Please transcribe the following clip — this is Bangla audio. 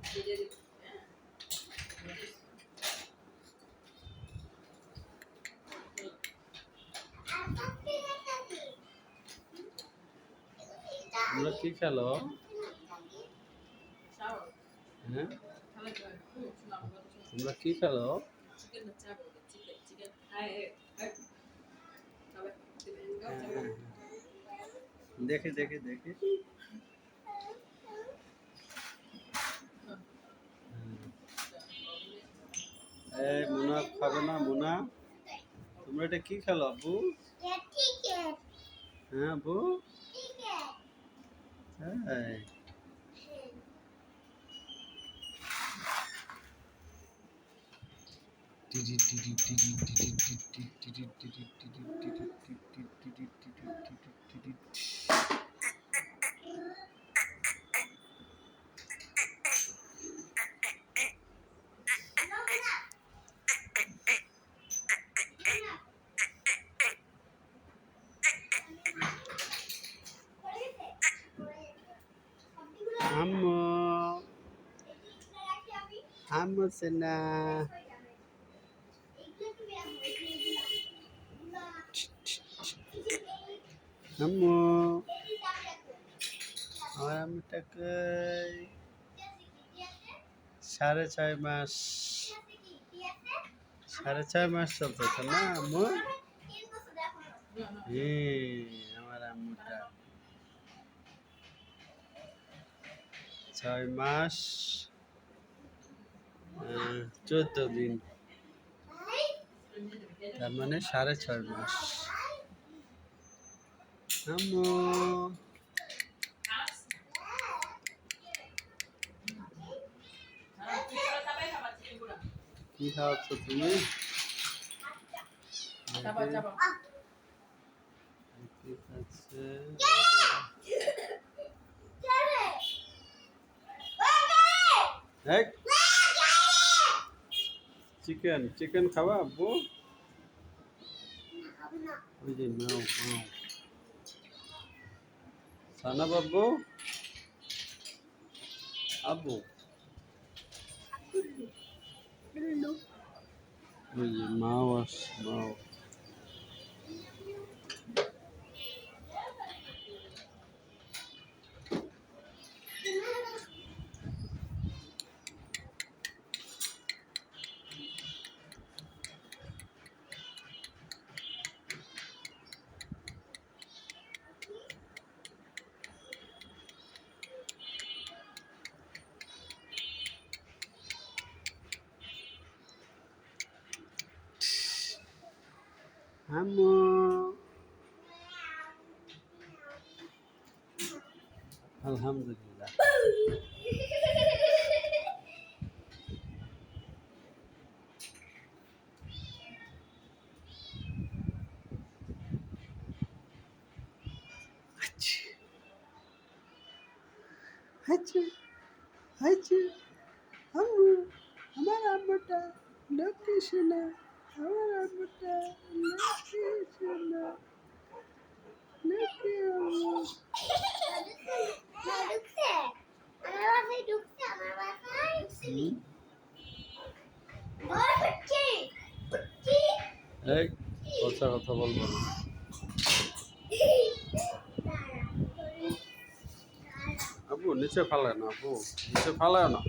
তোমরা কি খেলো? হ্যাঁ, তোমরা কি খেলো? দেখি দেখি দেখি। এই মুনা খাবে না? মুনা, তোমরা এটা কি খেলো আব্বু? হ্যাঁ আব্বু, হ্যাঁ। আম্মু, আম্মু সোনা, আম্মু, আমার আম্মুটাকে 6.5 মাস, 6.5 মাস চলতেছে না আম্মু? আমার আম্মুটা 6 মাস 14 দিন, তার মানে 6.5 মাস। আম্মু, কি খাওয়াচ্ছ তুমি? চিকেন, চিকেন খাওয়া আব্বু? ওই যে মাও মাও সানা বাবু, আব্বু ওই যে মাও মাও। আম্মু, আলহামদুলিল্লাহ। আচ্ছা আচ্ছা, আম্মু, আমার আম্মুটা লক্ষ্মী সোনা, আমার আম্মুটা লক্ষ্মী সোনা, লক্ষ্মী আম্মু। এই পচা কথা বলবো না আব্বু, নিচে ফালায় না আব্বু, নিচে ফালায় না।